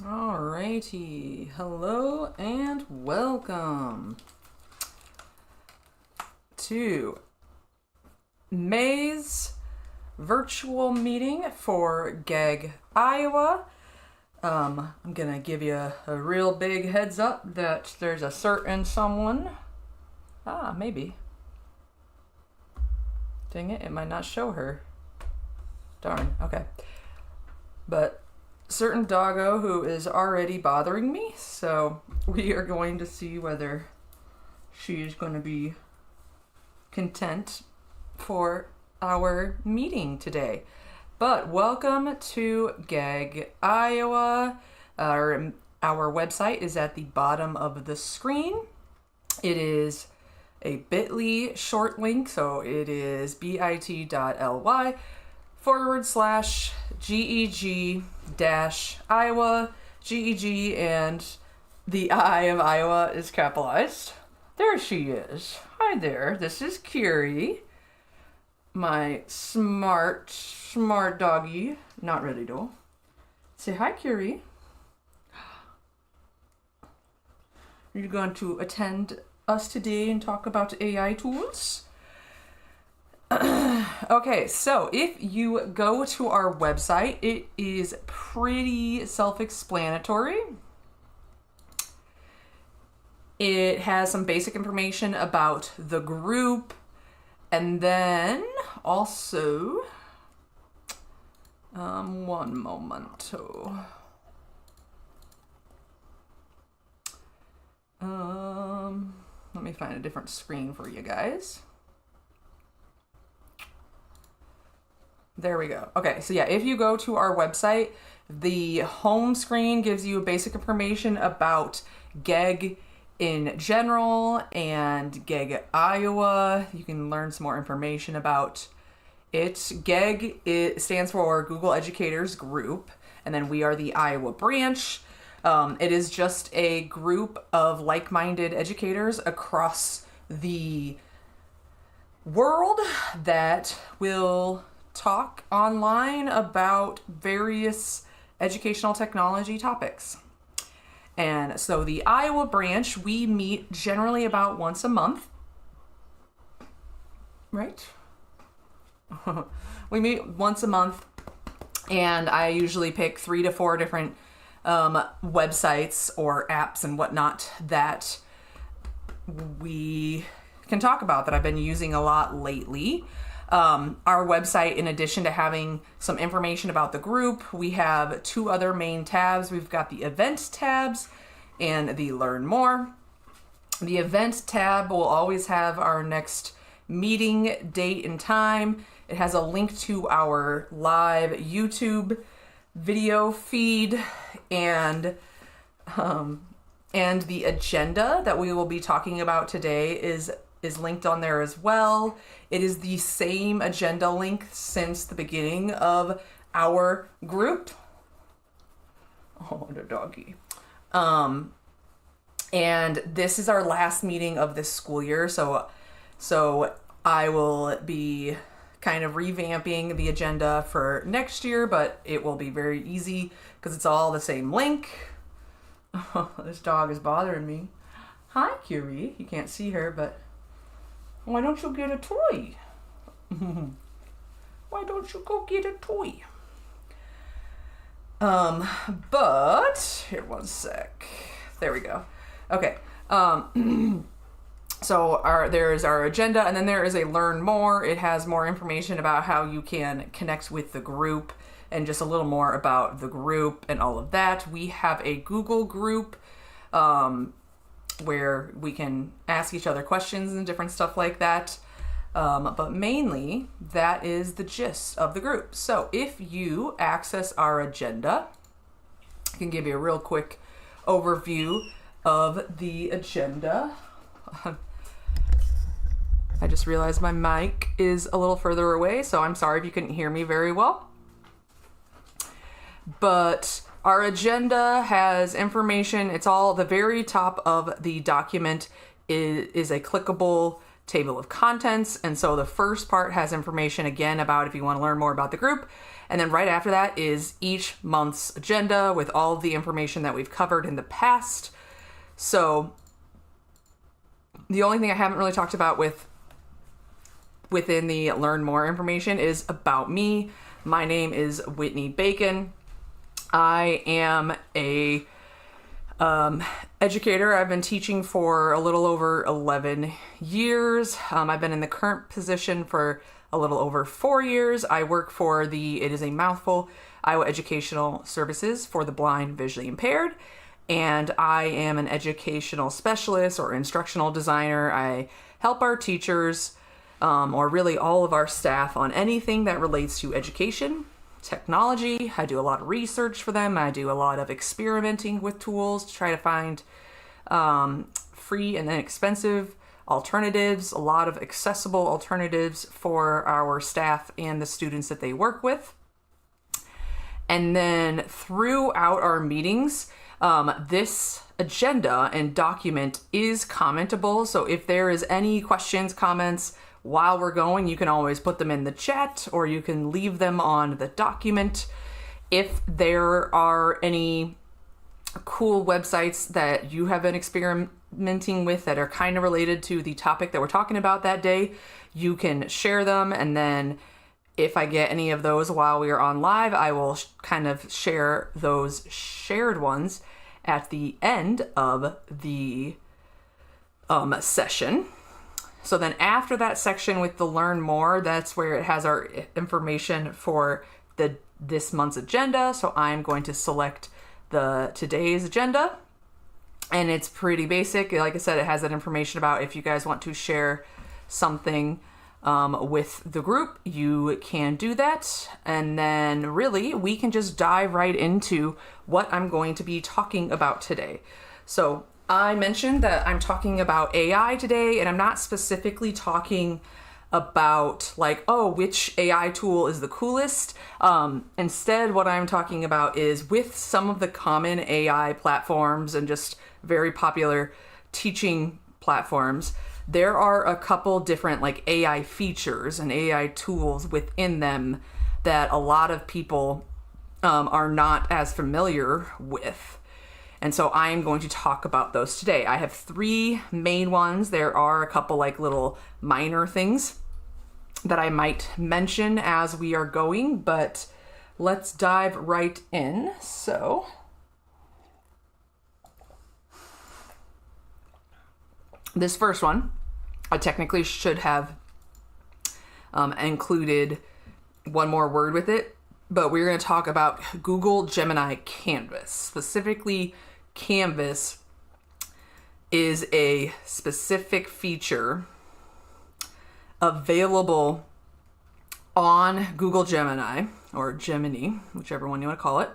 Alrighty, hello and welcome to May's virtual meeting for GEG Iowa. I'm gonna give you a real big heads up that there's a certain someone. Maybe. Dang it, it might not show her. Darn, okay. But certain doggo who is already bothering me, so we are going to see whether she is going to be content for our meeting today. But welcome to GEG Iowa. Our website is at the bottom of the screen. It is a bit.ly short link, so it is bit.ly/GEG-Iowa, GEG, and the I of Iowa is capitalized. There she is. Hi there, this is Curie, my smart doggy. Not really though. Say hi, Curie. Are you going to attend us today and talk about AI tools? Okay, so if you go to our website, it is pretty self-explanatory. It has some basic information about the group, and then also, one momento. Let me find a different screen for you guys. There we go. Okay, so yeah, if you go to our website, the home screen gives you basic information about GEG in general and GEG Iowa. You can learn some more information about it. GEG, it stands for Google Educators Group, and then we are the Iowa branch. It is just a group of like-minded educators across the world that will talk online about various educational technology topics. And so the Iowa branch, we meet generally about once a month, right? We meet once a month, and I usually pick 3 to 4 different websites or apps and whatnot that we can talk about that I've been using a lot lately. Our website, in addition to having some information about the group, we have 2 other main tabs. We've got the events tabs and the learn more. The events tab will always have our next meeting date and time. It has a link to our live YouTube video feed and the agenda that we will be talking about today is linked on there as well. It is the same agenda link since the beginning of our group. Oh, the doggy. And this is our last meeting of this school year, so I will be kind of revamping the agenda for next year, but it will be very easy because it's all the same link. Oh, this dog is bothering me. Hi, Curie. You can't see her, but why don't you get a toy? Why don't you go get a toy? But here, one sec. There we go. Okay. So there is our agenda, and then there is a learn more. It has more information about how you can connect with the group and just a little more about the group and all of that. We have a Google group where we can ask each other questions and different stuff like that. But mainly, that is the gist of the group. So if you access our agenda, I can give you a real quick overview of the agenda. I just realized my mic is a little further away, so I'm sorry if you couldn't hear me very well. But our agenda has information. It's all the very top of the document is a clickable table of contents. And so the first part has information again about if you want to learn more about the group. And then right after that is each month's agenda with all of the information that we've covered in the past. So the only thing I haven't really talked about within the learn more information is about me. My name is Whitney Bacon. I am a educator. I've been teaching for a little over 11 years. I've been in the current position for a little over 4 years. I work for it is a mouthful, Iowa Educational Services for the blind, visually impaired. And I am an educational specialist or instructional designer. I help our teachers, or really all of our staff, on anything that relates to education, technology. I do a lot of research for them. I do a lot of experimenting with tools to try to find free and inexpensive alternatives, a lot of accessible alternatives for our staff and the students that they work with. And then throughout our meetings, this agenda and document is commentable. So if there is any questions, comments while we're going, you can always put them in the chat or you can leave them on the document. If there are any cool websites that you have been experimenting with that are kind of related to the topic that we're talking about that day, you can share them. And then if I get any of those while we are on live, I will kind of share those shared ones at the end of the session. So then after that section with the learn more, that's where it has our information for this month's agenda. So I'm going to select today's agenda, and it's pretty basic. Like I said, it has that information about if you guys want to share something with the group, you can do that. And then really we can just dive right into what I'm going to be talking about today. So I mentioned that I'm talking about AI today, and I'm not specifically talking about like, oh, which AI tool is the coolest. Instead, what I'm talking about is with some of the common AI platforms and just very popular teaching platforms, there are a couple different like AI features and AI tools within them that a lot of people are not as familiar with. And so I'm going to talk about those today. I have 3 main ones. There are a couple like little minor things that I might mention as we are going, but let's dive right in. So this first one, I technically should have included one more word with it, but we're going to talk about Google Gemini Canvas. Specifically, Canvas is a specific feature available on Google Gemini, or Gemini, whichever one you want to call it,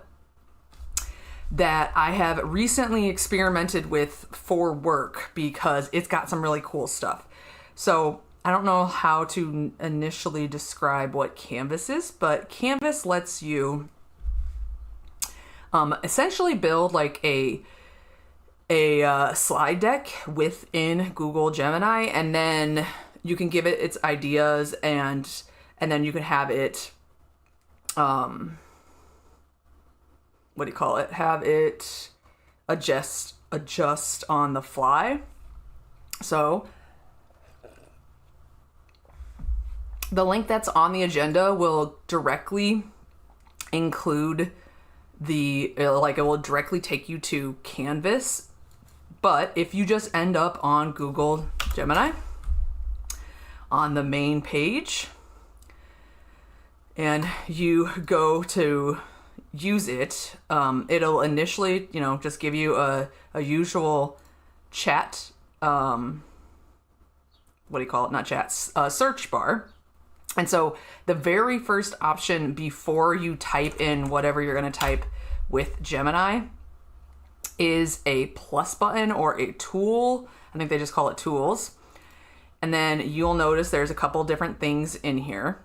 that I have recently experimented with for work because it's got some really cool stuff. So I don't know how to initially describe what Canvas is, but Canvas lets you essentially build like a slide deck within Google Gemini, and then you can give it its ideas, and then you can have it have it adjust on the fly. So the link that's on the agenda will directly include it will directly take you to Canvas. But if you just end up on Google Gemini on the main page and you go to use it, it'll initially, just give you a usual chat, search bar. And so the very first option before you type in whatever you're going to type with Gemini is a plus button or a tool. I think they just call it tools. And then you'll notice there's a couple different things in here.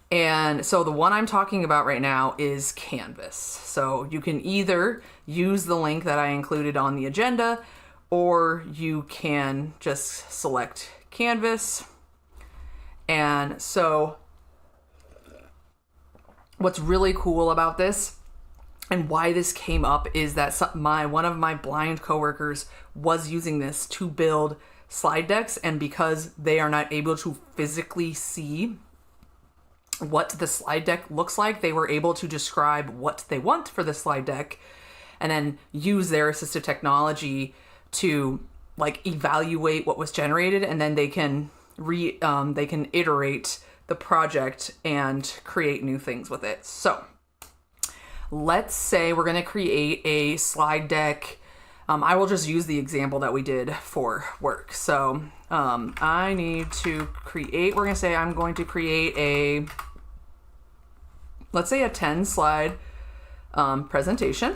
And so the one I'm talking about right now is Canvas. So you can either use the link that I included on the agenda, or you can just select canvas. And so what's really cool about this and why this came up is that one of my blind coworkers was using this to build slide decks, and because they are not able to physically see what the slide deck looks like, they were able to describe what they want for the slide deck and then use their assistive technology to like evaluate what was generated, and then they can iterate the project and create new things with it. So let's say we're going to create a slide deck. I will just use the example that we did for work. So I need to create, we're going to say I'm going to create let's say a 10 slide presentation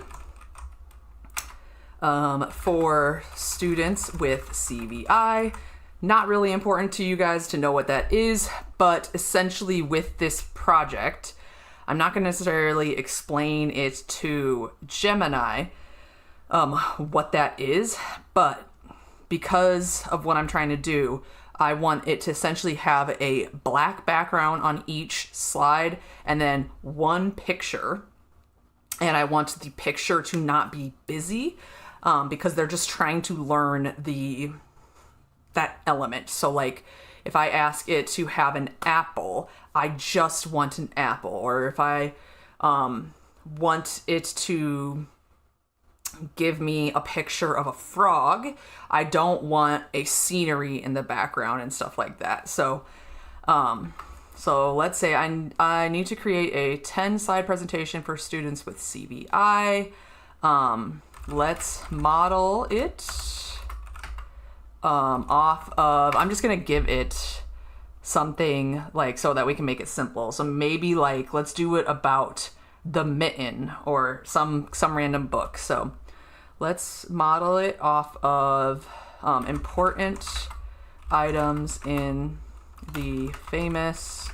for students with CVI. Not really important to you guys to know what that is, but essentially with this project, I'm not going to necessarily explain it to Gemini what that is, but because of what I'm trying to do, I want it to essentially have a black background on each slide and then one picture. And I want the picture to not be busy because they're just trying to learn that element. So like if I ask it to have an apple, I just want an apple. Or if I want it to give me a picture of a frog, I don't want a scenery in the background and stuff like that. So let's say I need to create a 10 slide presentation for students with CVI. Let's model it off of, I'm just going to give it something like so that we can make it simple. So maybe like, let's do it about the mitten or some random book. So let's model it off of important items in the famous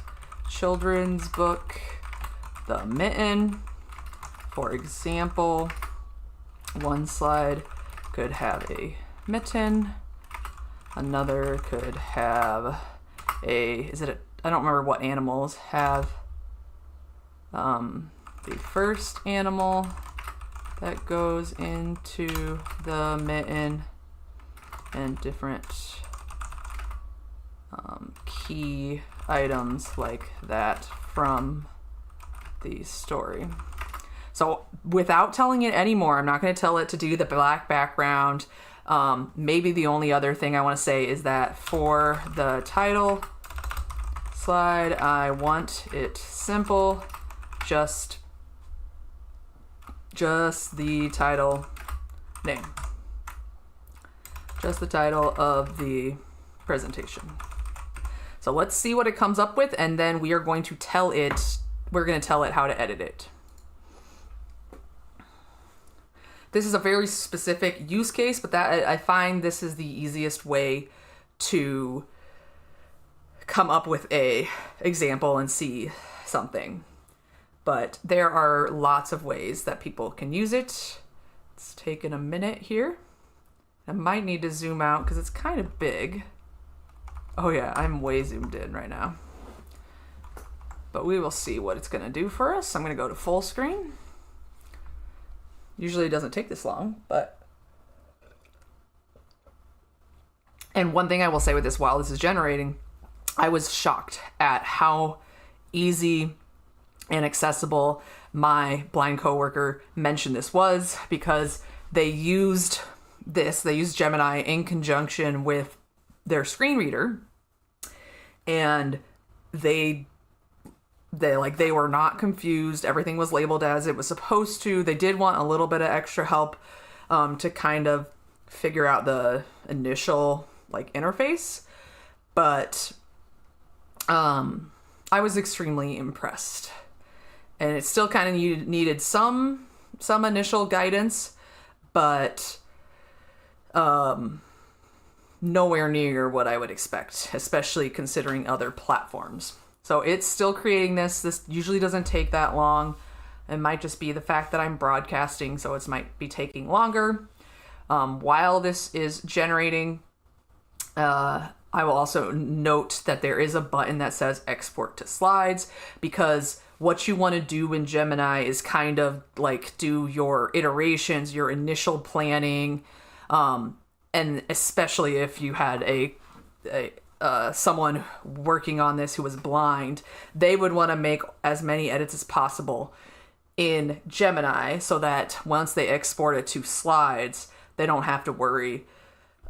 children's book, The Mitten. For example, one slide could have a mitten. Another could have I don't remember what animals have the first animal that goes into the mitten and different key items like that from the story. So without telling it anymore, I'm not going to tell it to do the black background. Maybe the only other thing I want to say is that for the title slide, I want it simple, just the title name, just the title of the presentation. So let's see what it comes up with, and then we're going to tell it how to edit it. This is a very specific use case, but that I find this is the easiest way to come up with a example and see something. But there are lots of ways that people can use it. It's taken a minute here. I might need to zoom out because it's kind of big. Oh yeah, I'm way zoomed in right now. But we will see what it's going to do for us. I'm going to go to full screen. Usually it doesn't take this long, but... And one thing I will say with this while this is generating, I was shocked at how easy and accessible my blind coworker mentioned this was, because they used Gemini in conjunction with their screen reader, and they were not confused. Everything was labeled as it was supposed to. They did want a little bit of extra help to kind of figure out the initial interface, but I was extremely impressed. And it still kind of needed some initial guidance, but nowhere near what I would expect, especially considering other platforms. So it's still creating this. This usually doesn't take that long. It might just be the fact that I'm broadcasting, so it might be taking longer. While this is generating, I will also note that there is a button that says export to slides, because what you want to do in Gemini is kind of like do your iterations, your initial planning, and especially if you had someone working on this who was blind, they would want to make as many edits as possible in Gemini so that once they export it to slides, they don't have to worry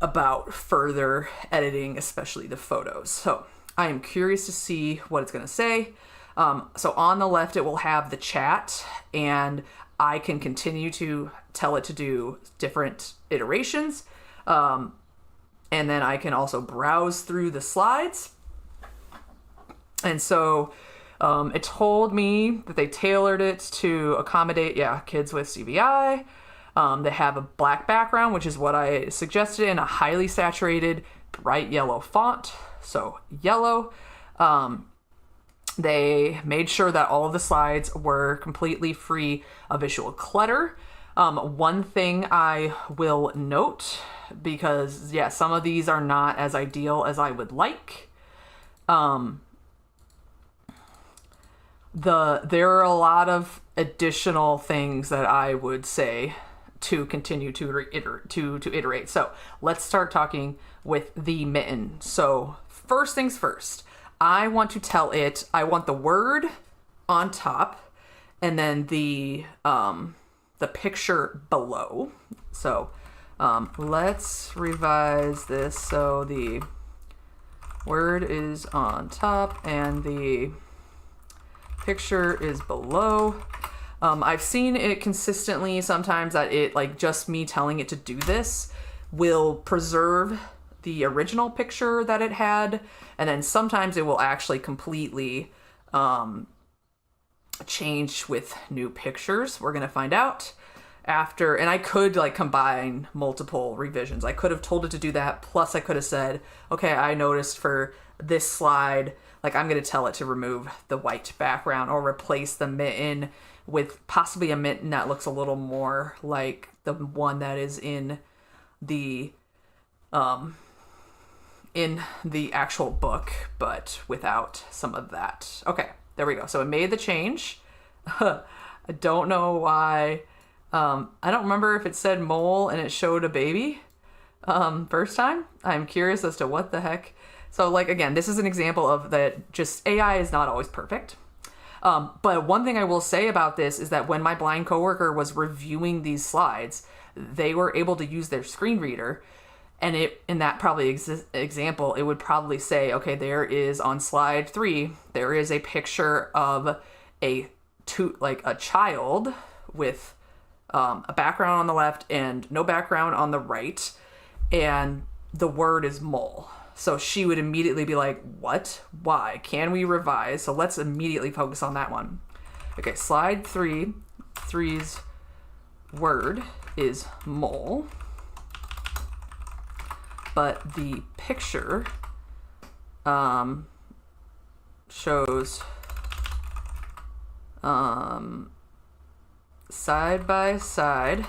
about further editing, especially the photos. So I am curious to see what it's going to say. So on the left, it will have the chat, and I can continue to tell it to do different iterations. And then I can also browse through the slides. And so it told me that they tailored it to accommodate, kids with CVI. They have a black background, which is what I suggested, in a highly saturated, bright yellow font. So yellow. They made sure that all of the slides were completely free of visual clutter. One thing I will note, because some of these are not as ideal as I would like. There are a lot of additional things that I would say to continue to iterate. So let's start talking with the mitten. So first things first, I want to tell it, I want the word on top and then the picture below. So let's revise this. So the word is on top and the picture is below. I've seen it consistently sometimes that it, like, just me telling it to do this will preserve the original picture that it had, and then sometimes it will actually completely change with new pictures. We're gonna find out after, and I could like combine multiple revisions. I could have told it to do that, plus I could have said, okay, I noticed for this slide, like, I'm gonna tell it to remove the white background or replace the mitten with possibly a mitten that looks a little more like the one that is in the actual book, but without some of that. Okay, there we go. So it made the change. I don't know why. I don't remember if it said mole and it showed a baby first time. I'm curious as to what the heck. So, like, again, this is an example of that just AI is not always perfect. But one thing I will say about this is that when my blind coworker was reviewing these slides, they were able to use their screen reader, and in that probably example, it would probably say, okay, there is on slide 3, there is a picture of a child with a background on the left and no background on the right, and the word is mole. So she would immediately be like, what? Why? Can we revise? So let's immediately focus on that one. Okay, slide 3's word is mole, but the picture shows side by side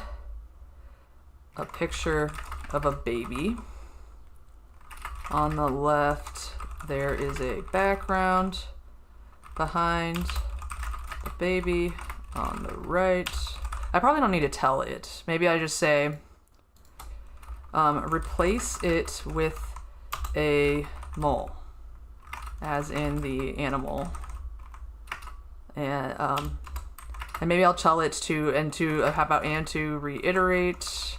a picture of a baby. On the left, there is a background behind the baby. On the right, I probably don't need to tell it. Maybe I just say, replace it with a mole, as in the animal. And maybe I'll tell it to reiterate.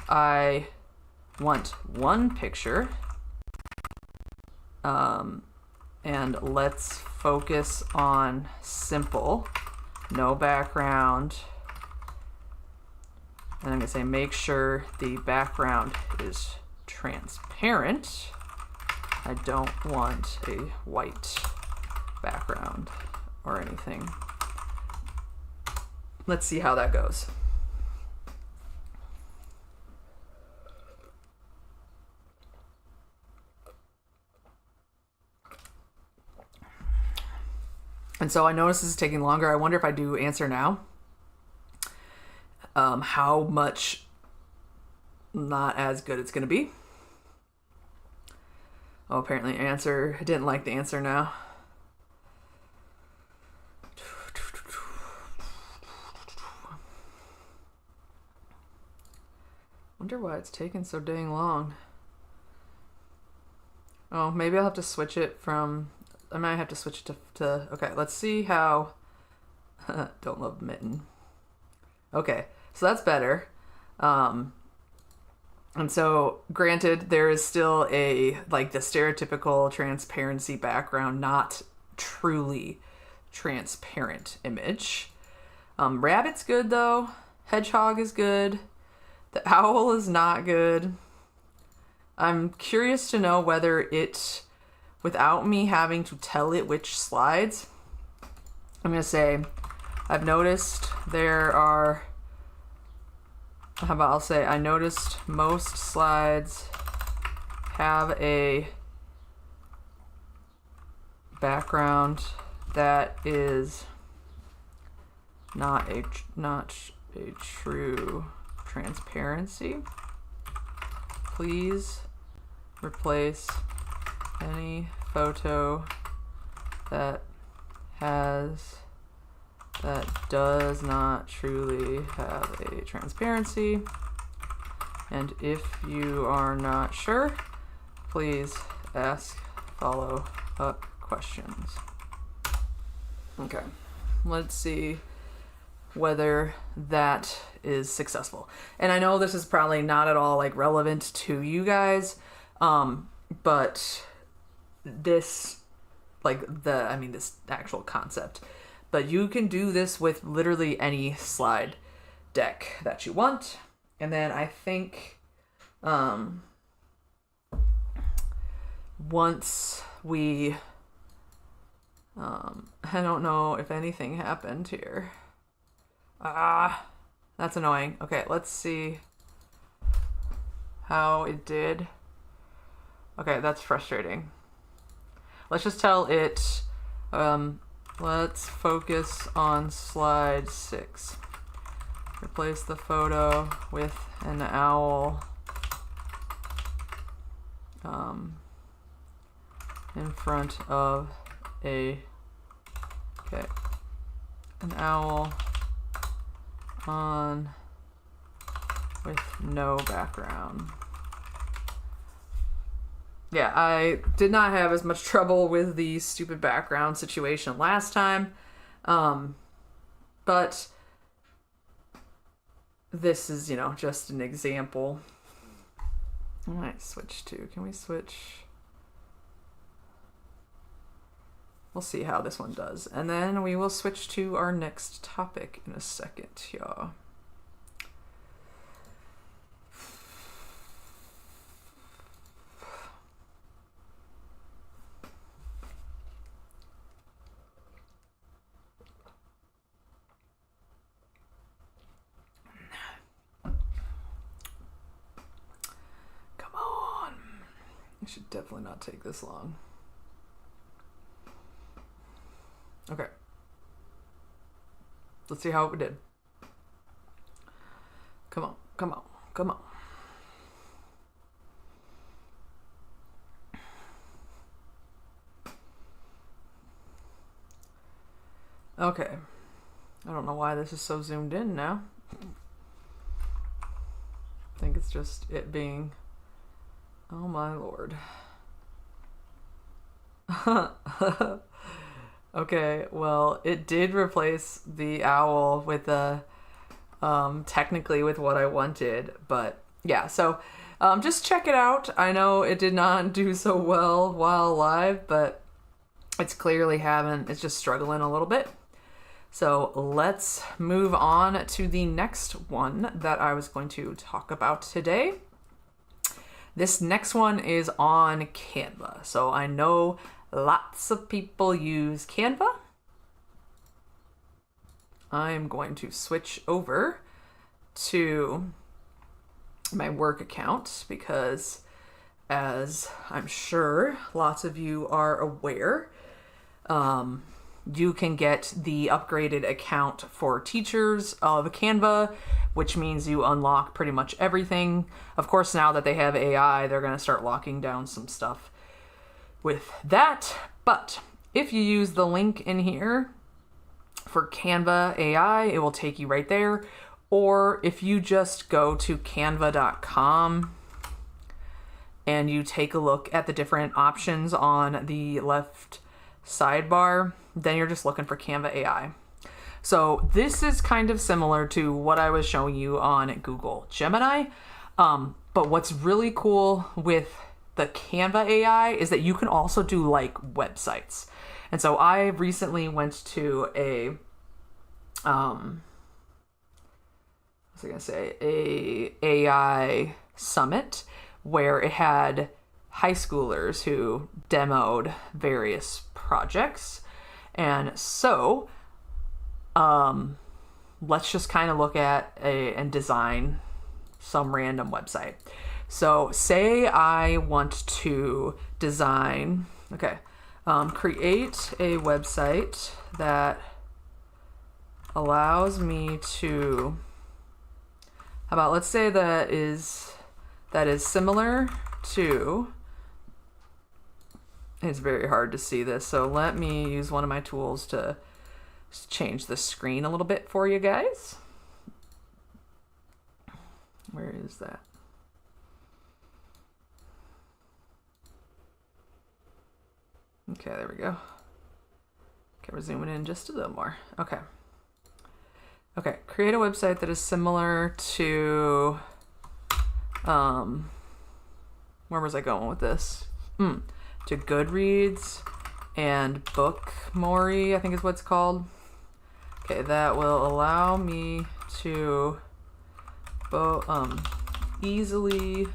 I want one picture. And let's focus on simple, no background. And I'm gonna say make sure the background is transparent. I don't want a white background or anything. Let's see how that goes. And so I notice this is taking longer. I wonder if I do answer now, how much not as good it's gonna be. Oh, apparently answer didn't like the answer now. Wonder why it's taking so dang long. Oh, maybe I'll have to switch it from... I might have to switch it to okay, let's see how... Don't love mitten. Okay, so that's better. And so, granted, there is still the stereotypical transparency background, not truly transparent image. Rabbit's good, though. Hedgehog is good. The owl is not good. I'm curious to know whether it, without me having to tell it which slides, I'm going to say, I've noticed there are, how about I'll say, I noticed most slides have a background that is not a true transparency. Please replace any photo that does not truly have a transparency. And if you are not sure, please ask follow-up questions. Okay, let's see whether that is successful. And I know this is probably not at all relevant to you guys, but this this actual concept. But you can do this with literally any slide deck that you want. And then I think once we I don't know if anything happened here. That's annoying. Okay, let's see how it did. Okay, that's frustrating. Let's just tell it, let's focus on slide 6. Replace the photo with an owl in front of an owl on with no background. Yeah, I did not have as much trouble with the stupid background situation last time, but this is, just an example. I might switch to, can we switch? We'll see how this one does. And then we will switch to our next topic in a second, y'all. Come on. It should definitely not take this long. Okay. Let's see how it did. Come on, come on, come on. Okay. I don't know why this is so zoomed in now. I think it's just it being... Oh my lord. Okay, well, it did replace the owl with technically with what I wanted, but yeah, so just check it out. I know it did not do so well while live, but it's clearly it's just struggling a little bit. So let's move on to the next one that I was going to talk about today. This next one is on Canva. So I know lots of people use Canva. I'm going to switch over to my work account because, as I'm sure lots of you are aware, you can get the upgraded account for teachers of Canva, which means you unlock pretty much everything. Of course, now that they have AI, they're going to start locking down some stuff with that. But if you use the link in here for Canva AI, it will take you right there. Or if you just go to canva.com and you take a look at the different options on the left sidebar, then you're just looking for Canva AI. So this is kind of similar to what I was showing you on Google Gemini. But what's really cool with the Canva AI is that you can also do like websites. And so I recently went to a AI summit where it had high schoolers who demoed various projects. And so let's just kind of look at and design some random website. So say I want to design, create a website that allows me to, let's say that is similar to, it's very hard to see this, so let me use one of my tools to change the screen a little bit for you guys. Where is that? Okay, there we go. Okay, we're zooming in just a little more. Okay, create a website that is similar to, where was I going with this? To Goodreads and Bookmori, I think is what it's called. Okay, that will allow me to easily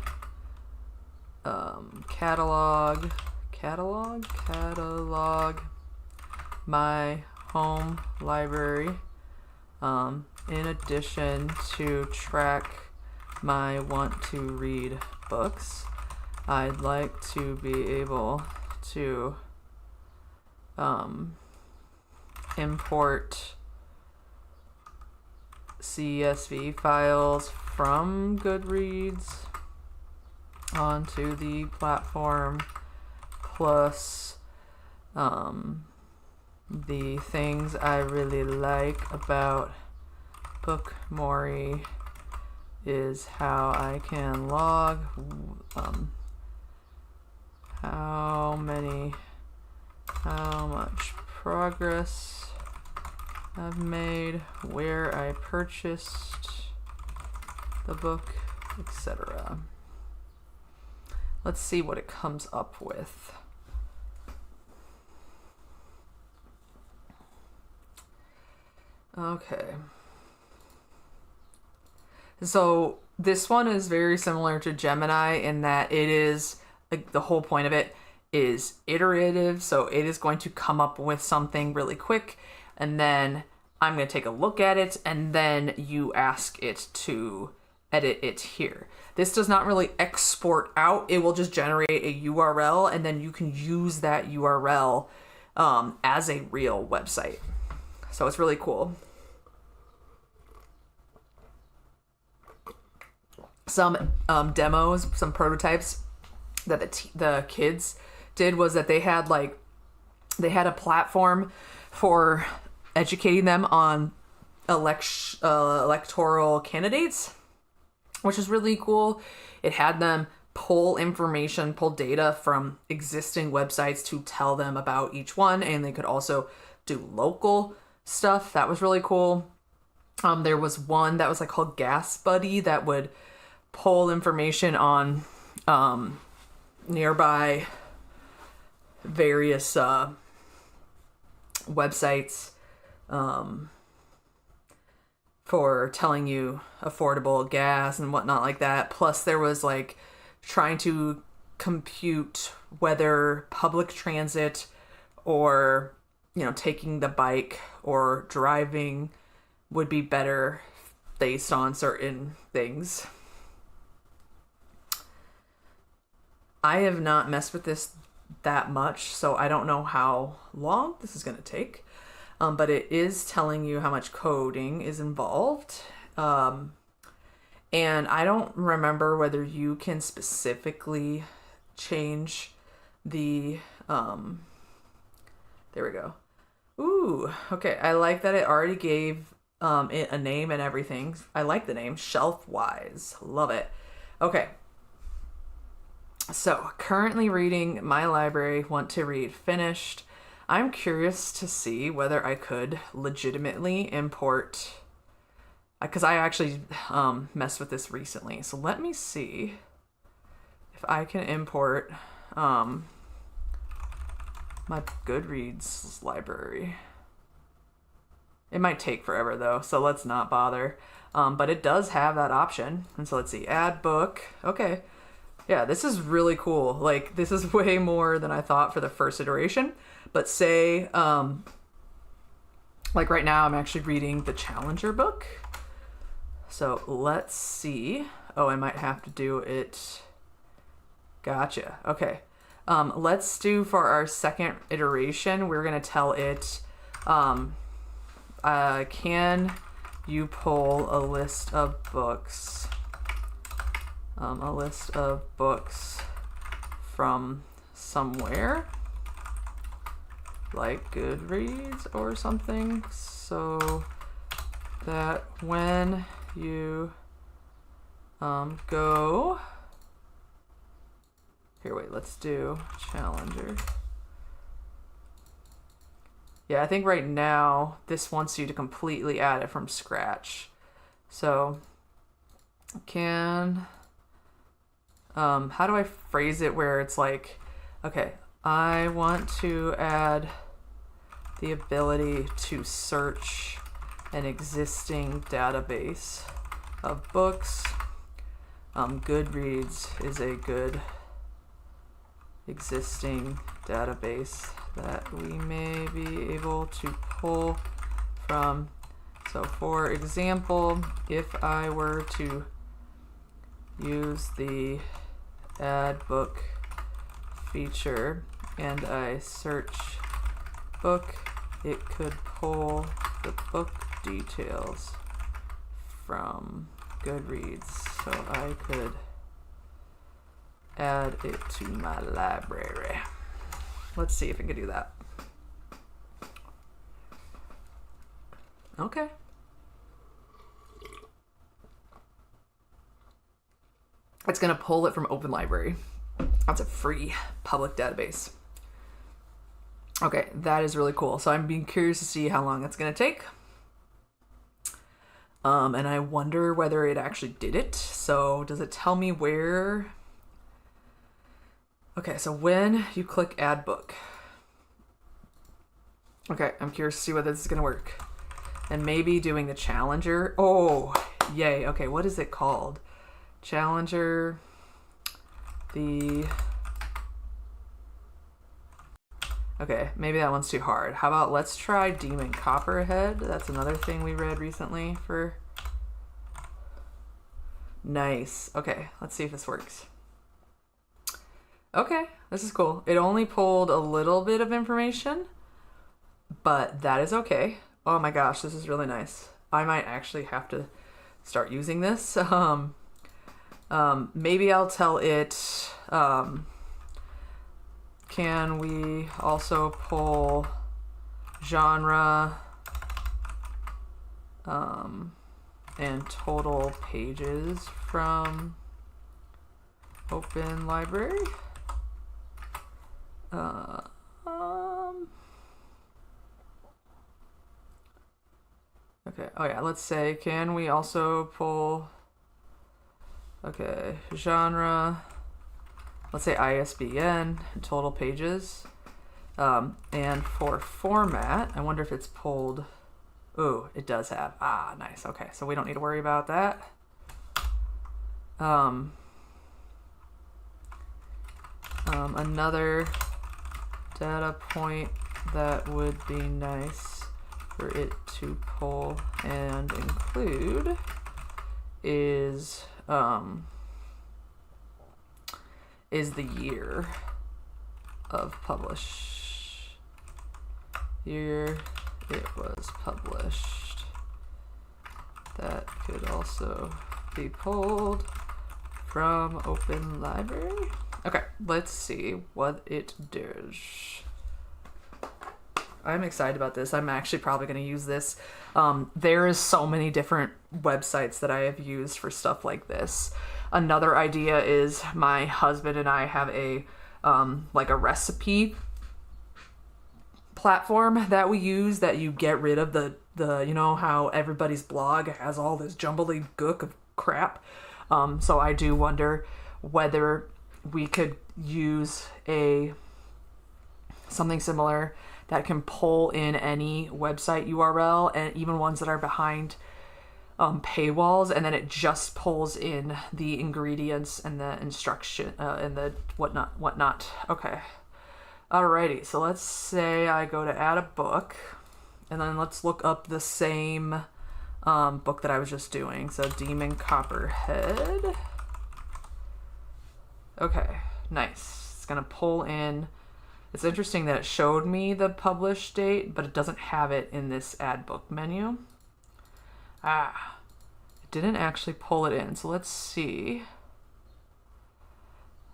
catalog my home library, in addition to track my want to read books. I'd like to be able to import CSV files from Goodreads onto the platform, plus the things I really like about Bookmori is how I can log how much progress I've made, where I purchased the book, etc. Let's see what it comes up with. Okay. So this one is very similar to Gemini in that it is, like, the whole point of it is iterative. So it is going to come up with something really quick, and then I'm going to take a look at it, and then you ask it to edit it here. This does not really export out. It will just generate a URL, and then you can use that URL as a real website. So it's really cool. Some demos, some prototypes that the kids did was that they had a platform for educating them on electoral candidates, which is really cool. It had them pull data from existing websites to tell them about each one, and they could also do local stuff. That was really cool. There was one that was called Gas Buddy that would pull information on nearby various websites for telling you affordable gas and whatnot like that. Plus there was trying to compute whether public transit or taking the bike or driving would be better based on certain things. I have not messed with this that much, so I don't know how long this is going to take. but it is telling you how much coding is involved. And I don't remember whether you can specifically change the, there we go. Ooh, okay. I like that it already gave it a name and everything. I like the name, Shelf-Wise. Love it. Okay. So, currently reading my library, want to read finished. I'm curious to see whether I could legitimately import, because I actually messed with this recently. So let me see if I can import my Goodreads library. It might take forever though, so let's not bother. But it does have that option. And so let's see, add book. Okay. Yeah, this is really cool. Like, this is way more than I thought for the first iteration. But say, like right now I'm actually reading the Challenger book. So let's see. Oh, I might have to do it. Gotcha. Okay. Let's do for our second iteration, we're going to tell it, can you pull a list of books? A list of books from somewhere like Goodreads or something, so that when you go here, wait, let's do Challenger. Yeah, I think right now this wants you to completely add it from scratch. So can how do I phrase it where it's like, okay, I want to add the ability to search an existing database of books. Goodreads is a good existing database that we may be able to pull from. So for example, if I were to use the add book feature and I search book, it could pull the book details from Goodreads, so I could add it to my library. Let's see if I can do that. Okay. It's going to pull it from Open Library. That's a free public database. Okay, that is really cool. So I'm being curious to see how long it's going to take. And I wonder whether it actually did it. So does it tell me where? Okay, so when you click add book. Okay, I'm curious to see whether this is going to work. And maybe doing the Challenger. Oh, yay. Okay, what is it called? Challenger, okay, maybe that one's too hard. How about let's try Demon Copperhead? That's another thing we read recently for. Nice. Okay, let's see if this works. Okay, this is cool. It only pulled a little bit of information, but that is okay. Oh my gosh, this is really nice. I might actually have to start using this. Maybe I'll tell it, can we also pull genre and total pages from Open Library? Okay, oh yeah, let's say, can we also pull, okay, genre, let's say ISBN, total pages, and for format, I wonder if it's pulled. Ooh, it does have, nice, okay, so we don't need to worry about that. Another data point that would be nice for it to pull and include is the year of publish. Year it was published. That could also be pulled from Open Library. Okay, let's see what it does. I'm excited about this. I'm actually probably going to use this. There is so many different websites that I have used for stuff like this. Another idea is my husband and I have a like a recipe platform that we use that you get rid of the you know how everybody's blog has all this jumbly gook of crap. So I do wonder whether we could use something similar that can pull in any website URL, and even ones that are behind paywalls, and then it just pulls in the ingredients and the instruction and the whatnot. Okay. Alrighty, so let's say I go to add a book, and then let's look up the same book that I was just doing. So Demon Copperhead. Okay, nice. It's gonna pull in. It's interesting that it showed me the published date, but it doesn't have it in this add book menu. It didn't actually pull it in, so let's see.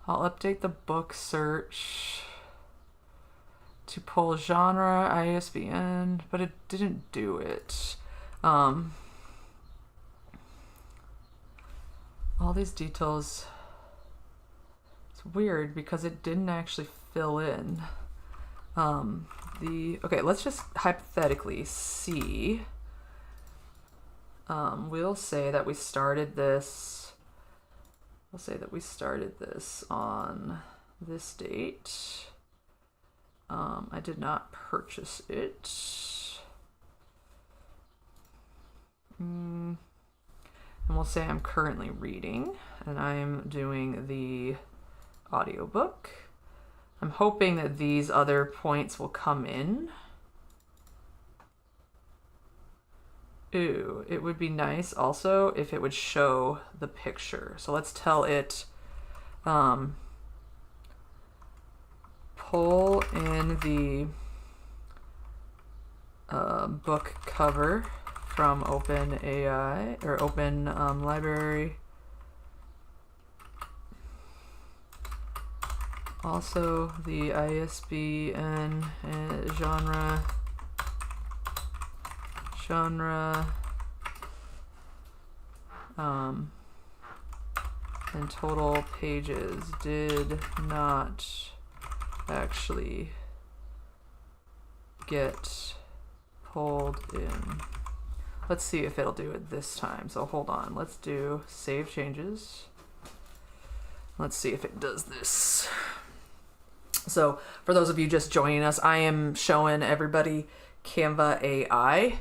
I'll update the book search to pull genre, ISBN, but it didn't do it. All these details, it's weird because it didn't actually fill in. Okay, let's just hypothetically see. We'll say that we started this. We'll say that we started this on this date. I did not purchase it. And we'll say I'm currently reading, and I'm doing the audiobook. I'm hoping that these other points will come in. Ooh, it would be nice also if it would show the picture. So let's tell it, pull in the book cover from OpenAI or Open Library. Also the ISBN genre, and total pages did not actually get pulled in. Let's see if it'll do it this time. So hold on, let's do save changes. Let's see if it does this. So for those of you just joining us, I am showing everybody Canva AI.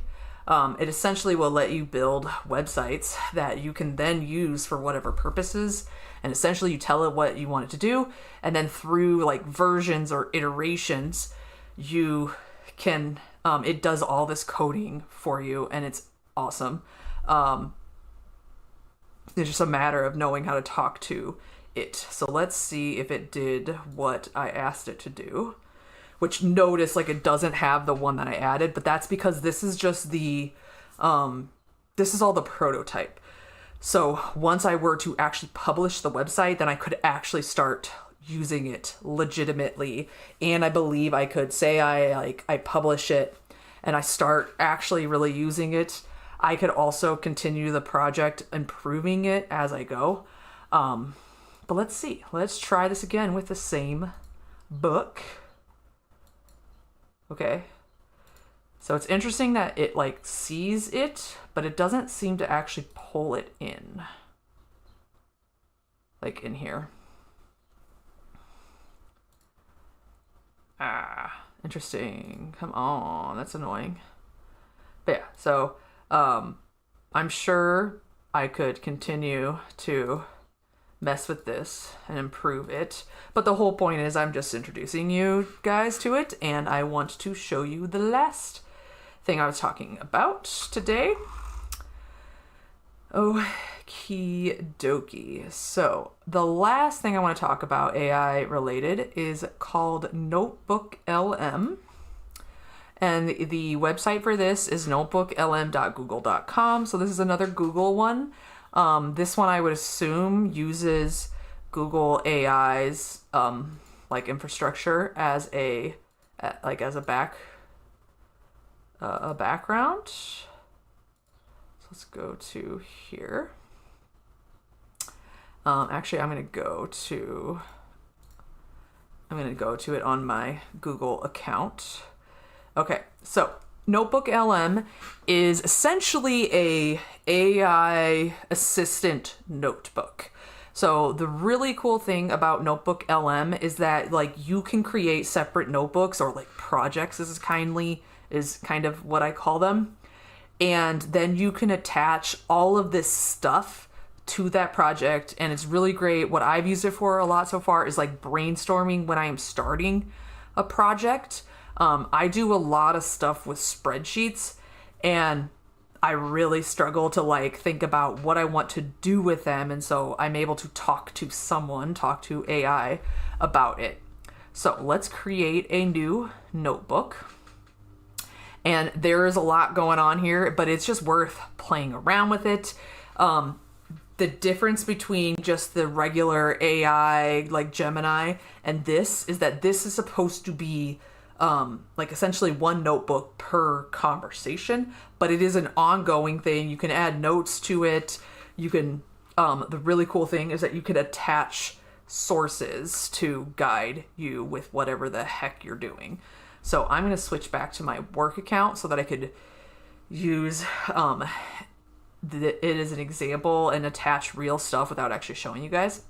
It essentially will let you build websites that you can then use for whatever purposes. And essentially you tell it what you want it to do. And then through like versions or iterations, you can, it does all this coding for you, and it's awesome. It's just a matter of knowing how to talk to it. So let's see if it did what I asked it to do, which notice like it doesn't have the one that I added, but that's because this is just the, this is all the prototype. So once I were to actually publish the website, then I could actually start using it legitimately. And I believe I could say I publish it and I start actually really using it. I could also continue the project, improving it as I go. But let's see. Let's try this again with the same book. Okay. So it's interesting that it like sees it, but it doesn't seem to actually pull it in. Like in here. Interesting. Come on. That's annoying. But yeah, so I'm sure I could continue to mess with this and improve it, but the whole point is I'm just introducing you guys to it, and I want to show you the last thing I was talking about today. Okie dokie. So the last thing I want to talk about AI related is called Notebook LM, And the website for this is notebooklm.google.com. So this is another Google one. This one I would assume uses Google AI's like infrastructure as a background. So let's go to here. Actually, I'm gonna go to it on my Google account. Okay, so Notebook LM is essentially a AI assistant notebook. So the really cool thing about Notebook LM is that like you can create separate notebooks, or like projects is kind of what I call them. And then you can attach all of this stuff to that project, and it's really great. What I've used it for a lot so far is like brainstorming when I am starting a project. I do a lot of stuff with spreadsheets, and I really struggle to like think about what I want to do with them. And so I'm able to talk to AI about it. So let's create a new notebook. And there is a lot going on here, but it's just worth playing around with it. The difference between just the regular AI like Gemini and this is that this is supposed to be like essentially one notebook per conversation, but it is an ongoing thing. You can add notes to it. You can, the really cool thing is that you can attach sources to guide you with whatever the heck you're doing. So I'm going to switch back to my work account so that I could use it as an example and attach real stuff without actually showing you guys.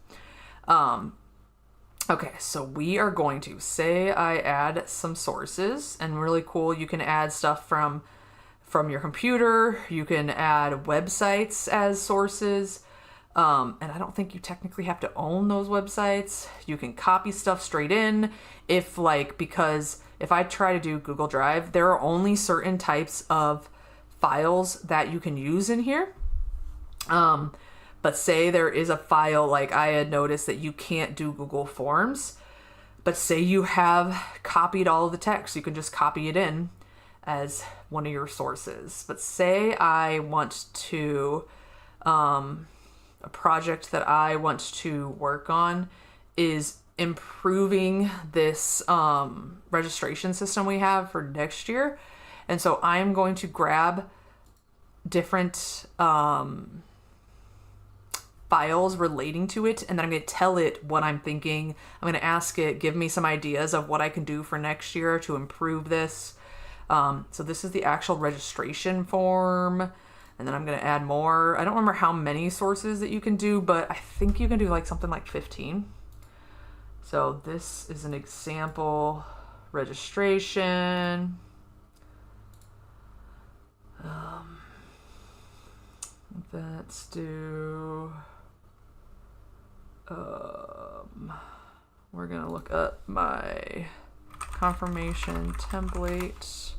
Okay, so we are going to say I add some sources, and really cool, you can add stuff from your computer. You can add websites as sources. And I don't think you technically have to own those websites. You can copy stuff straight in because if I try to do Google Drive, there are only certain types of files that you can use in here. But say there is a file, like I had noticed that you can't do Google Forms, but say you have copied all of the text, you can just copy it in as one of your sources. But say I want to, a project that I want to work on is improving this registration system we have for next year. And so I'm going to grab different files relating to it, and then I'm going to tell it what I'm thinking. I'm going to ask it, give me some ideas of what I can do for next year to improve this. So this is the actual registration form, and then I'm going to add more. I don't remember how many sources that you can do, but I think you can do like something like 15. So this is an example registration. Let's do, we're gonna look up my confirmation template.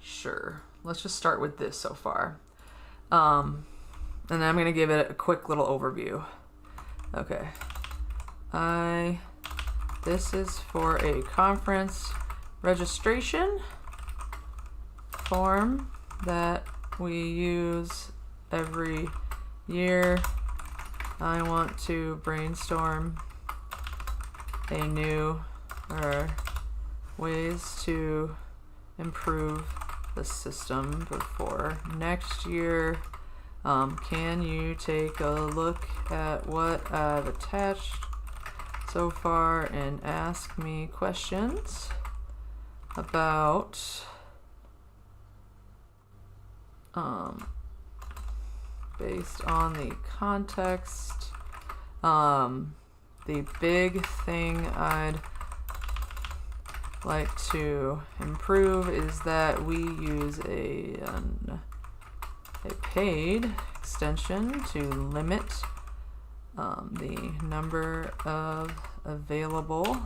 Sure, let's just start with this so far. And then I'm gonna give it a quick little overview. Okay, this is for a conference registration form that we use every year. I want to brainstorm a new ways to improve the system before next year. Can you take a look at what I've attached so far and ask me questions about based on the context. The big thing I'd like to improve is that we use a paid extension to limit the number of available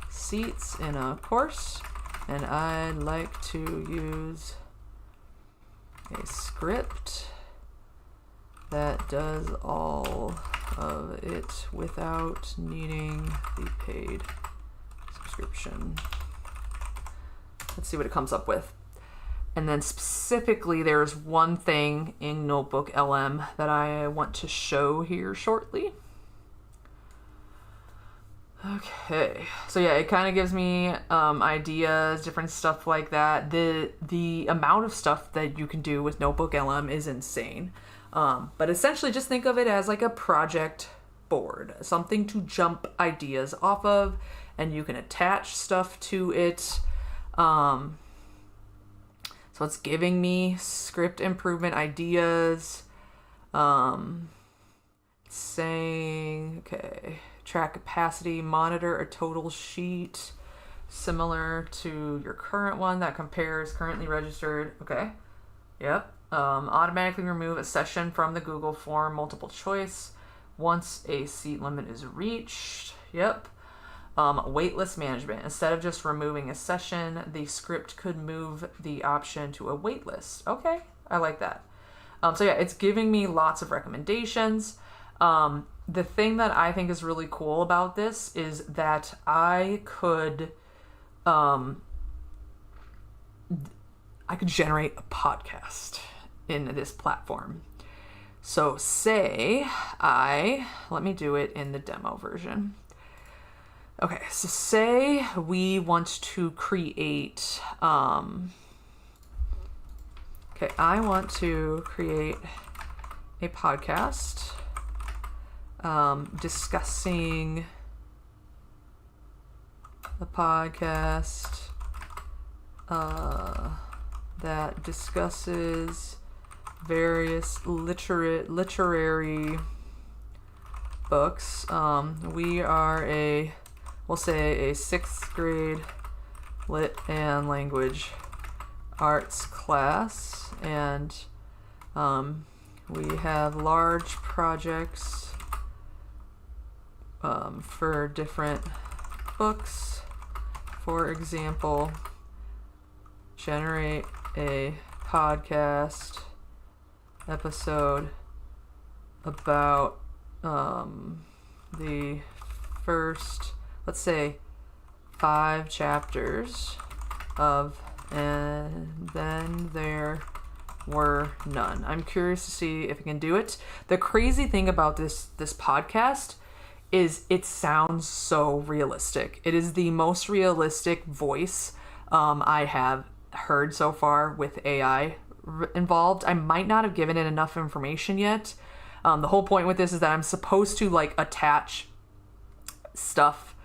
seats in a course, and I'd like to use a script that does all of it without needing the paid description. Let's see what it comes up with. And then specifically, there's one thing in Notebook LM that I want to show here shortly. Okay, so yeah, it kind of gives me ideas, different stuff like that. The amount of stuff that you can do with Notebook LM is insane. But essentially, just think of it as like a project board, something to jump ideas off of, and you can attach stuff to it. So it's giving me script improvement ideas. Saying, okay, track capacity, monitor a total sheet similar to your current one that compares currently registered. Okay, yep. Automatically remove a session from the Google form, multiple choice, once a seat limit is reached. Yep. Waitlist management. Instead of just removing a session, the script could move the option to a waitlist. Okay, I like that. So yeah, it's giving me lots of recommendations. The thing that I think is really cool about this is that I could generate a podcast in this platform. So let me do it in the demo version. Okay, so say we want to create, I want to create a podcast discussing the podcast that discusses various literary books. We are we'll say a 6th grade lit and language arts class, and we have large projects for different books. For example, generate a podcast episode about the first, let's say, 5 chapters of And Then There Were None. I'm curious to see if I can do it. The crazy thing about this podcast is it sounds so realistic. It is the most realistic voice I have heard so far with AI involved. I might not have given it enough information yet. The whole point with this is that I'm supposed to like attach stuff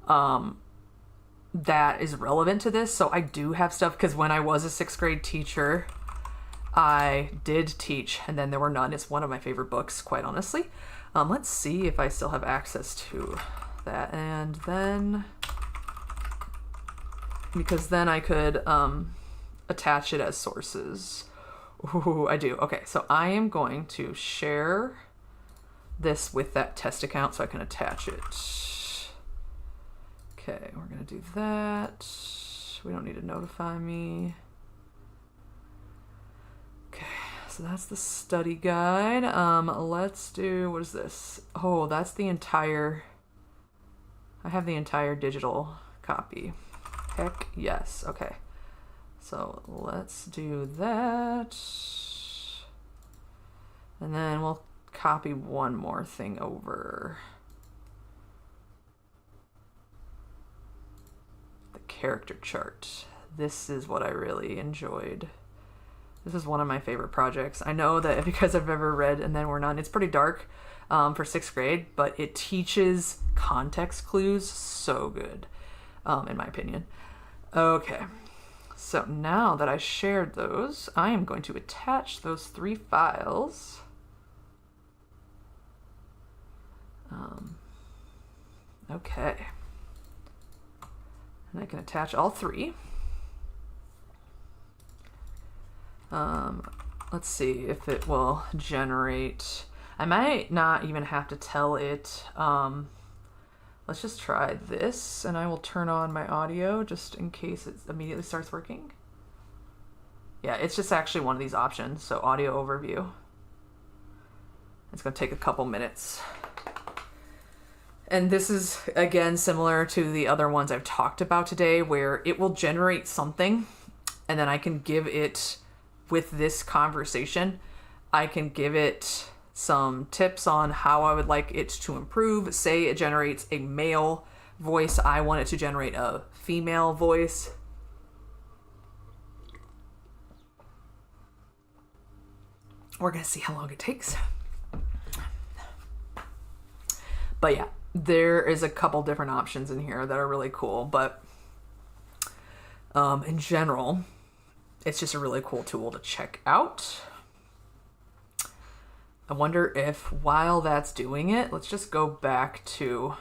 that is relevant to this. So I do have stuff, because when I was a 6th grade teacher, I did teach And Then There Were None. It's one of my favorite books, quite honestly. Let's see if I still have access to that. And then, because then I could attach it as sources. Ooh, I do. Okay, so I am going to share this with that test account so I can attach it. Okay, we're going to do that. We don't need to notify me. Okay, so that's the study guide. Let's do, what is this? Oh, that's the entire, I have the entire digital copy. Heck yes. Okay. So let's do that. And then we'll copy one more thing over. The character chart. This is what I really enjoyed. This is one of my favorite projects. I know that because I've ever read And Then We're None, it's pretty dark for 6th grade, but it teaches context clues so good, in my opinion. Okay. So now that I shared those, I am going to attach those 3 files. Okay. And I can attach all 3. Let's see if it will generate. I might not even have to tell it. Let's just try this, and I will turn on my audio just in case it immediately starts working. Yeah, it's just actually one of these options, so audio overview. It's going to take a couple minutes. And this is, again, similar to the other ones I've talked about today, where it will generate something, and then I can give it, with this conversation, I can give it some tips on how I would like it to improve. Say it generates a male voice, I want it to generate a female voice. We're going to see how long it takes. But yeah, there is a couple different options in here that are really cool. But in general, it's just a really cool tool to check out. I wonder if while that's doing it, let's just go back to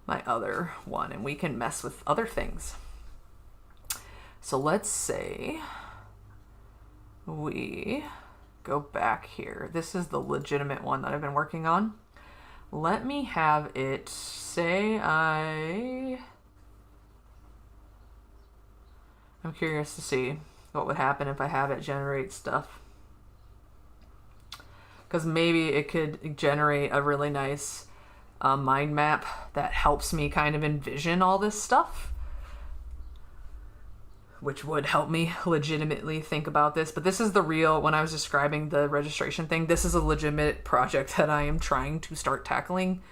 my other one and we can mess with other things. So let's say we go back here. This is the legitimate one that I've been working on. Let me have it say I'm curious to see what would happen if I have it generate stuff. Because maybe it could generate a really nice mind map that helps me kind of envision all this stuff, which would help me legitimately think about this. But this is the real, when I was describing the registration thing, this is a legitimate project that I am trying to start tackling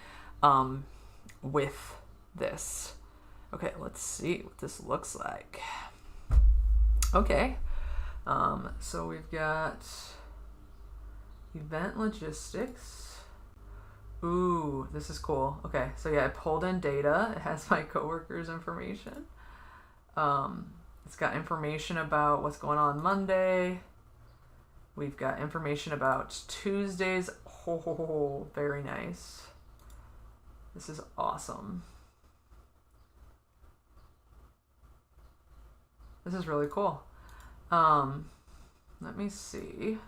with this. Okay, let's see what this looks like. Okay, so we've got event logistics. Ooh, this is cool. Okay, so yeah, I pulled in data. It has my coworkers' information. It's got information about what's going on Monday. We've got information about Tuesdays. Oh, very nice. This is awesome. This is really cool. Let me see.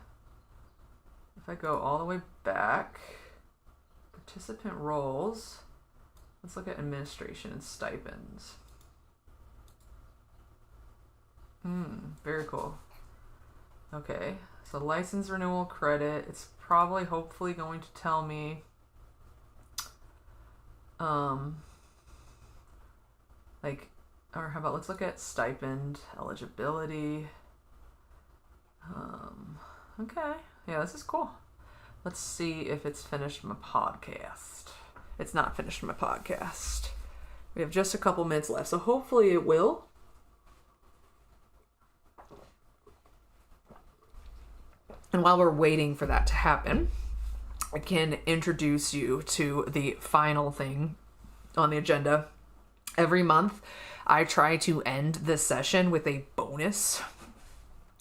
If I go all the way back, participant roles, let's look at administration and stipends. Very cool. Okay, so license renewal credit, it's probably hopefully going to tell me or how about let's look at stipend eligibility. Okay, yeah, this is cool. Let's see if it's finished my podcast. It's not finished my podcast. We have just a couple minutes left, so hopefully it will. And while we're waiting for that to happen, I can introduce you to the final thing on the agenda. Every month, I try to end this session with a bonus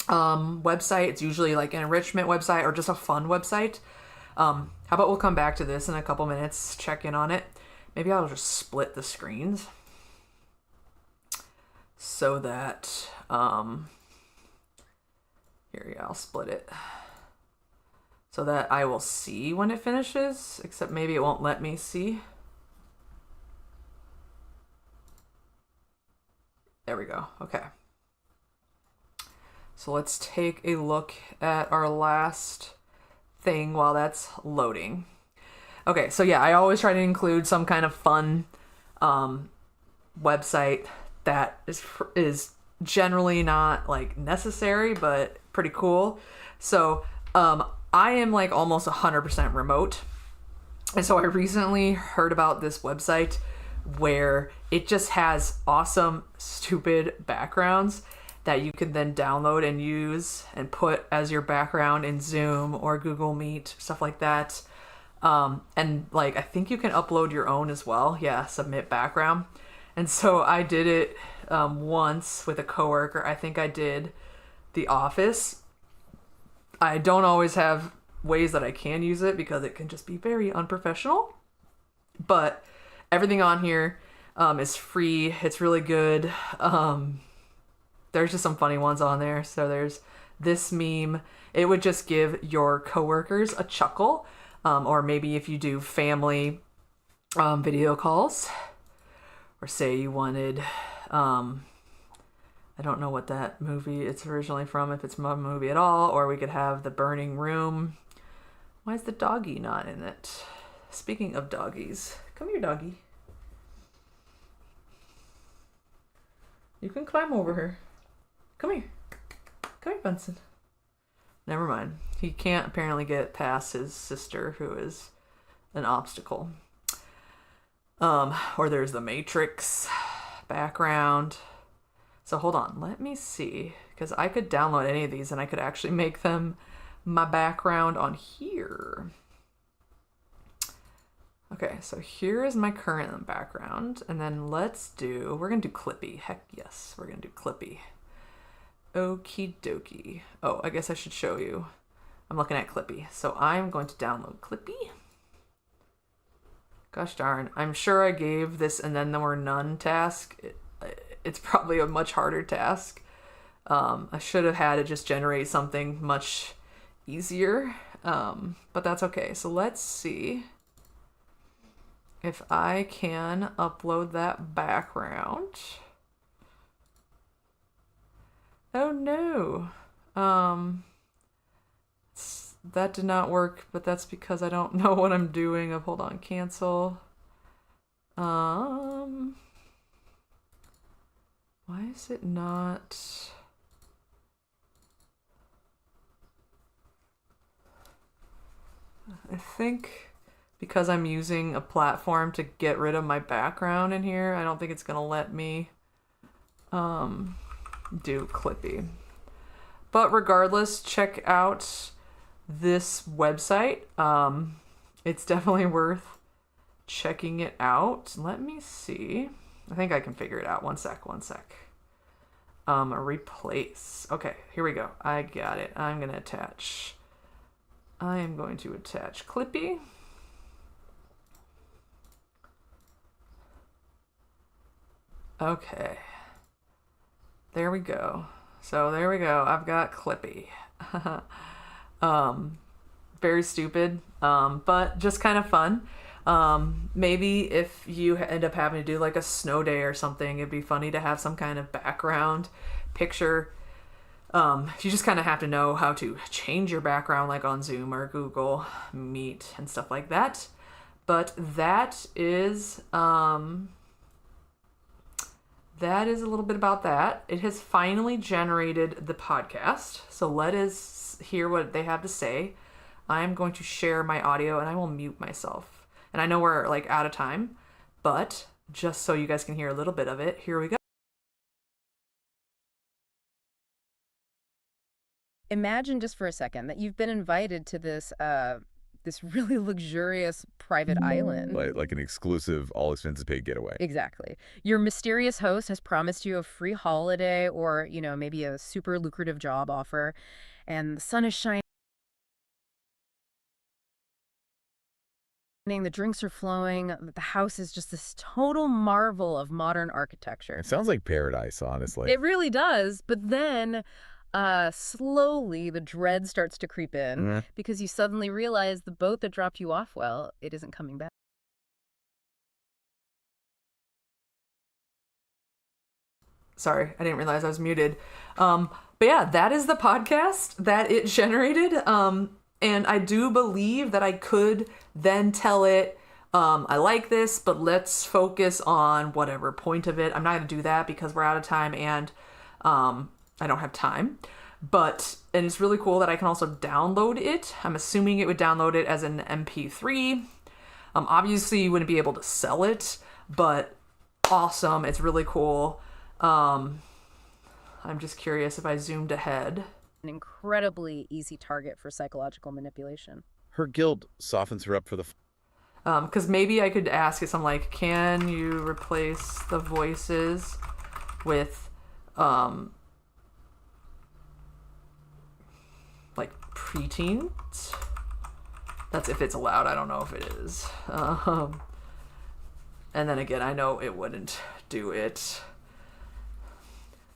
website. It's usually like an enrichment website or just a fun website. How about we'll come back to this in a couple minutes, check in on it. Maybe I'll just split the screens so that, here, yeah, I'll split it so that I will see when it finishes, except maybe it won't let me see. There we go. Okay. So let's take a look at our last thing while that's loading. Okay, so yeah, I always try to include some kind of fun website that is generally not like necessary, but pretty cool. So I am like almost 100% remote. And so I recently heard about this website where it just has awesome, stupid backgrounds that you can then download and use and put as your background in Zoom or Google Meet, stuff like that. And like, I think you can upload your own as well. Yeah, submit background. And so I did it once with a coworker. I think I did The Office. I don't always have ways that I can use it because it can just be very unprofessional. But everything on here is free. It's really good. There's just some funny ones on there. So there's this meme. It would just give your coworkers a chuckle. Or maybe if you do family video calls. Or say you wanted, I don't know what that movie it's originally from, if it's a movie at all. Or we could have The Burning Room. Why is the doggy not in it? Speaking of doggies, Come here, doggy. You can climb over her. Come here. Come here, Bunsen. Never mind. He can't apparently get past his sister, who is an obstacle. Or there's the Matrix background. So hold on, let me see, because I could download any of these and I could actually make them my background on here. Okay, so here is my current background, and then we're gonna do Clippy. Heck yes, we're gonna do Clippy. Okie dokie. Oh, I guess I should show you. I'm looking at Clippy. So I'm going to download Clippy. Gosh darn, I'm sure I gave this and then there were none task. It's probably a much harder task. I should have had it just generate something much easier, but that's okay. So let's see if I can upload that background. Oh no. That did not work, but that's because I don't know what I'm doing. Hold on, cancel. Why is it not? I think because I'm using a platform to get rid of my background in here, I don't think it's gonna let me do Clippy. But regardless, check out this website. It's definitely worth checking it out. Let me see. I think I can figure it out. One sec. Replace. Okay, here we go. I got it. I am going to attach Clippy. Okay. There we go. So there we go. I've got Clippy. Very stupid, but just kind of fun. Maybe if you end up having to do like a snow day or something, it'd be funny to have some kind of background picture. If you just kind of have to know how to change your background, like on Zoom or Google Meet and stuff like that. But that is a little bit about that. It has finally generated the podcast. So let us hear what they have to say. I'm going to share my audio and I will mute myself. And I know we're like out of time, but just so you guys can hear a little bit of it, here we go. Imagine just for a second that you've been invited to this really luxurious private island. Like an exclusive, all expenses paid getaway. Exactly. Your mysterious host has promised you a free holiday or, maybe a super lucrative job offer, and the sun is shining, the drinks are flowing, the house is just this total marvel of modern architecture. It sounds like paradise, honestly. It really does, but then slowly the dread starts to creep in because you suddenly realize the boat that dropped you off, well, it isn't coming back. Sorry, I didn't realize I was muted. But yeah, that is the podcast that it generated. And I do believe that I could then tell it, I like this, but let's focus on whatever point of it. I'm not going to do that because we're out of time and I don't have time. And it's really cool that I can also download it. I'm assuming it would download it as an MP3. Obviously, you wouldn't be able to sell it, but awesome. It's really cool. I'm just curious if I zoomed ahead. An incredibly easy target for psychological manipulation. Her guilt softens her up for the... Because maybe I could ask it something like, can you replace the voices with, like, preteens? That's if it's allowed. I don't know if it is. And then again, I know it wouldn't do it.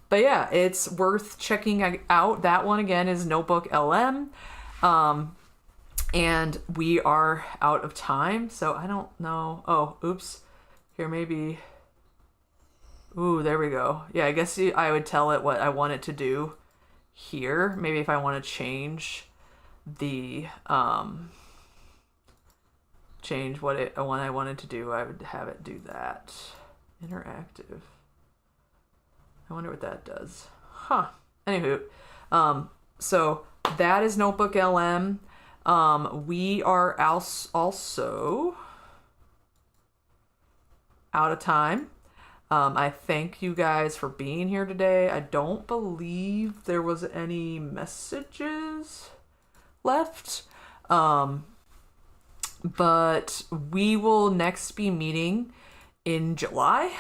But yeah, it's worth checking out. That one again is Notebook LM. And we are out of time, so I don't know. Oh, oops. Here, maybe. Ooh, there we go. Yeah, I guess I would tell it what I want it to do here. Maybe if I want to change the change what I wanted to do, I would have it do that. Interactive. I wonder what that does. Huh. Anywho, so that is Notebook LM. We are also out of time. I thank you guys for being here today. I don't believe there was any messages left. But we will next be meeting in July.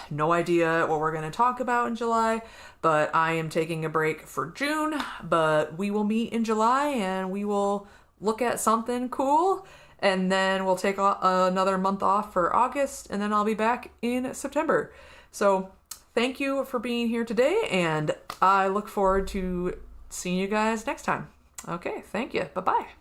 No idea what we're going to talk about in July, but I am taking a break for June. But we will meet in July and we will look at something cool. And then we'll take another month off for August, and then I'll be back in September. So thank you for being here today, and I look forward to seeing you guys next time. Okay, thank you. Bye-bye.